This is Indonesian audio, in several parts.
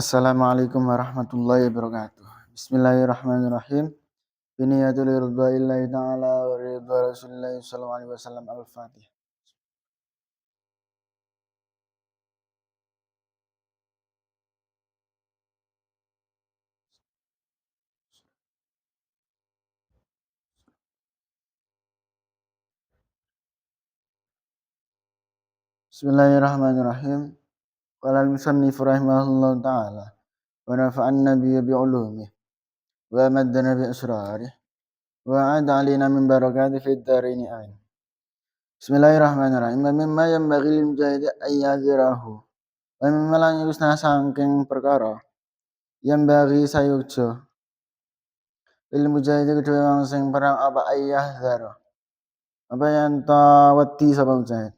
Assalamualaikum warahmatullahi wabarakatuh. Bismillahirrahmanirrahim. Biniyatul ridwaillahi ta'ala wa ridwa Rasulillahi sallallahu alaihi wasallam. Al-Fatihah. Bismillahirrahmanirrahim. Qala al-musannif rahimahullahu ta'ala wa nafa'an nabiyya bi'ulumih wa maddana bi asrarih wa 'ada 'alaina min barakati fid dharain amin. Bismillahirrahmanirrahim. Wa mimma yanbaghi lil mujahidi ay yadhirahu. Wa mimma lan yusna sangking perkara yang bagi sayukjo lil mujahidi kedua wong sing perang apa ayah zara apa yang ta wedi sapa mujahid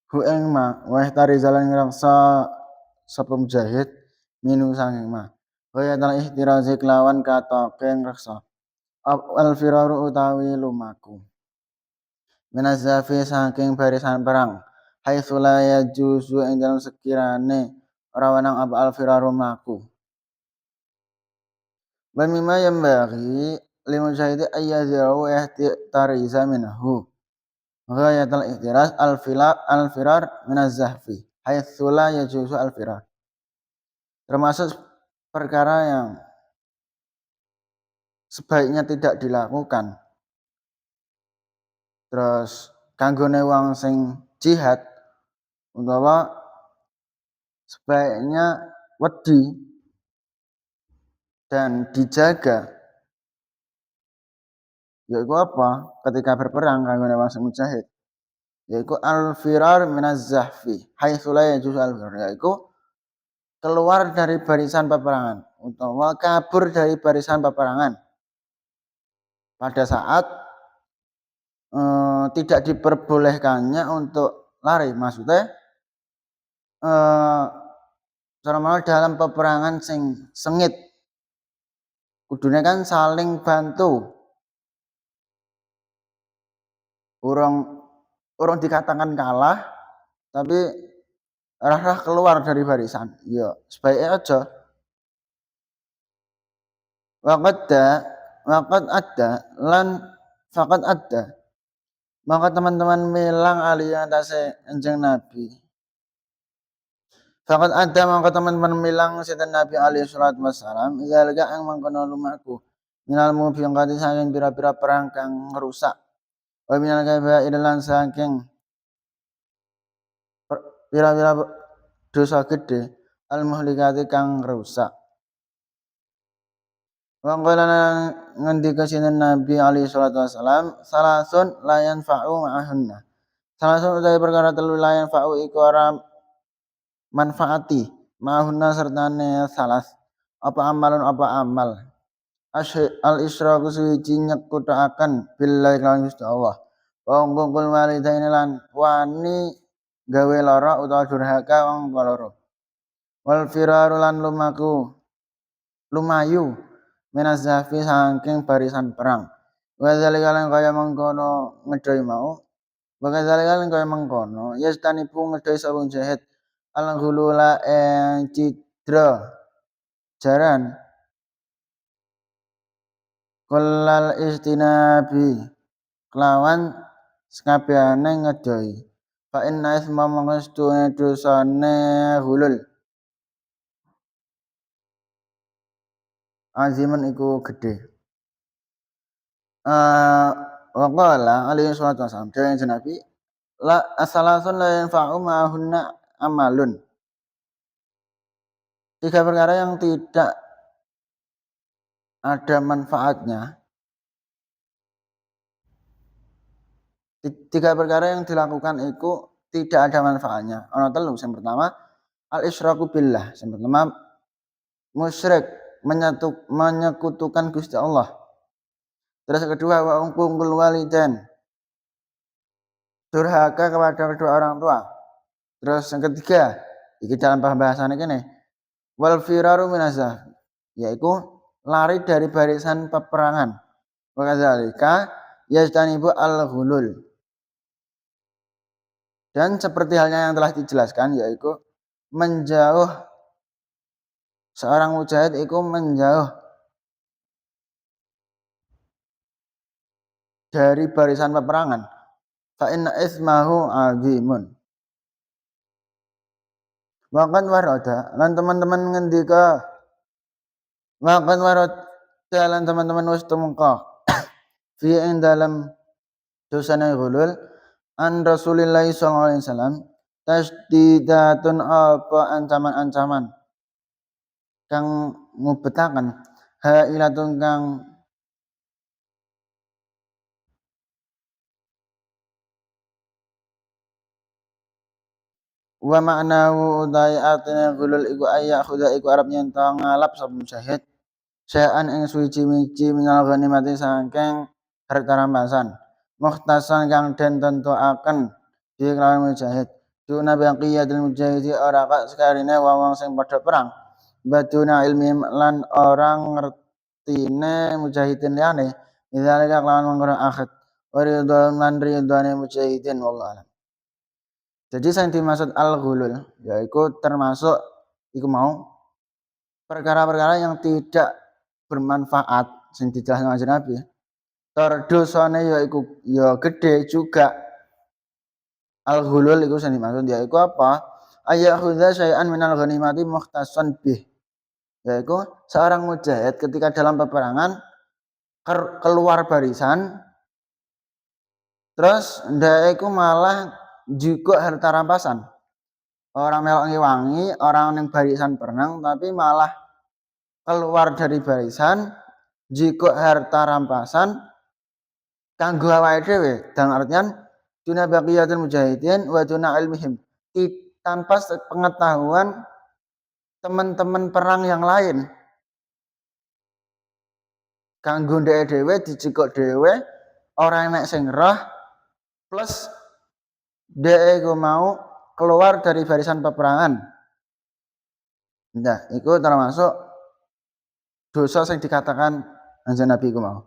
hu ing ma wa tari jalan ngrasa sapa mujahid minu sanging ma kaya tal ihtirazi kelawan kata keng reksa al firaru utawi lumaku minazafi saking barisan perang haitsu la yajuzu ing dalam sekirane ora wenang apa al firaru mlaku wa mimma yambaghi lil mujahidi ayyadhu ihtariza minhu ghayatul ihtiraz al-firar minaz-zahfi haitsu la yajuzu al-firar. Termasuk perkara yang sebaiknya tidak dilakukan. Terus kanggone wong sing jihad utawa sebaiknya wedi dan dijaga yaitu apa ketika berperang kanggone wong sing mujahid yaitu al-firar minaz-zahfi haitsu la yajuzu al-firar yaitu keluar dari barisan peperangan utawa kabur dari barisan peperangan pada saat tidak diperbolehkannya untuk lari, maksudnya dalam peperangan sing sengit kudune kan saling bantu urung dikatakan kalah tapi arah keluar dari barisan ya sebaiknya aja waqad ada lan faqad ada maka teman-teman milang aliyah atase enjeng Nabi faqad ada maka teman-teman milang sinten Nabi alaihi salatu wassalam zalika yang mangkono lumaku minal mubiqati saking pira-pira perang kang ngrusak wa minal kabair lan saking pira-pira dosa gede al muhlikati kang rusak wa qala ngendika sinten Nabi alaihi salatu wasalam salasun la yanfa'u ma'ahunna salasun utawi perkara telu la yanfa'u iku ora manfaati ma'ahunna sertane salas apa amal al isyraku suci nyekutaaken billahi lan Gusti Allah wa ngkul walidaini lan wani gawe lara utawa durhaka wong loro wal firaru lan lumayu minazzafi saking barisan perang wa zalika lan kaya mengkono ngedoi mau wa zalika lan kaya mengkono yastanibu ngedoi sapa jahid al ghulula cidra jaran kullal istinabi kelawan sekabehane ngedoi fa inna isma mangstune dosane hulul aziman iku gede wa qala alaihi salatu wasallam dewe Nabi la asalasun la yanfa'u ma'ahunna amalun tiga perkara yang tidak ada manfaatnya tiga perkara yang dilakukan itu tidak ada manfaatnya ana telu yang pertama al isyraku billah yang pertama musyrik menyekutukan Gusti Allah terus yang kedua wa uqul walidain durhaka kepada kedua orang tua terus yang ketiga iki dalam pembahasan ini wal firaru minazah yaitu lari dari barisan peperangan wa kadzalika yastanibu al ghulul dan seperti halnya yang telah dijelaskan yaitu menjauh, seorang mujahid iku menjauh dari barisan peperangan. Fa inna ismahu azimun. Wakan waroda lan teman-teman ngendika, wakan warod lan teman-teman wis tumeka fi ing dalam dosane ghulul an Rasulillah sallallahu alaihi wasallam tasdidatun apa ancaman-ancaman kang mubetaken hailatun kang wa ma'nahu udai artine ghulul iku ayya khuda iku arab yen ta ngalap sapa mujahid syai'an ing suci-wici minal ghanimati saking harta rampasan mukhtasan kang den tentuaken di kelawan mujahid duna baqiyatul mujahidi ora kak sekarine wong sing padha perang baduna ilmihim lan orang ngertine mujahidin liyane idzalika kelawan mengkono akhid wa ridwan lan ridwane mujahidin wallahu alam. Jadi yang dimaksud al-ghulul yaitu termasuk iku mau perkara-perkara yang tidak bermanfaat sing dijelasno kanjeng Nabi. Terdosane yaiku ya gede juga. Al-ghulul iku sing dimaksud yaiku apa? Ayakhudha syai'an minal ghanimati mukhtassan bih. Yaitu seorang mujahid ketika dalam peperangan keluar barisan terus ndak iku malah juga harta rampasan. Orang melok ngewangi, orang yang barisan perang tapi malah keluar dari barisan jika harta rampasan kanggo awake dhewe. Dan artian duna baqiyatul mujahidin wa duna ilmihim. Tanpa pengetahuan teman-teman perang yang lain. Kanggo ndek dhewe dicikok dhewe, ora enek sing roh plus dhek iku mau keluar dari barisan peperangan. Nah, itu termasuk dosa yang dikatakan kanjeng Nabi iku mau.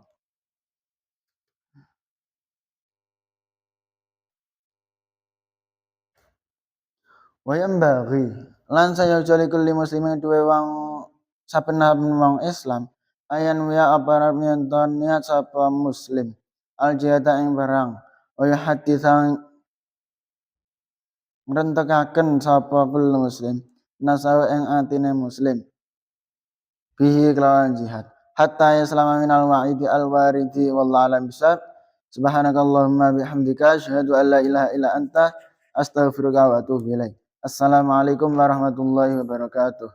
Wayam bagi lan saya jali kulli muslimin duwe wong saben wong Islam ayan wiya aparat nyenton niat sapa muslim al jihada ing barang wa haditsan ngrentekaken sapa kullu muslim nasawa ing atine muslim bihi kelawan jihad hatta yaslama minal wa'idi al waridi wallahu alam bisab subhanakallahumma bihamdika asyhadu an la ilaha illa anta astaghfiruka wa atubu ilaik. Assalamualaikum warahmatullahi wabarakatuh.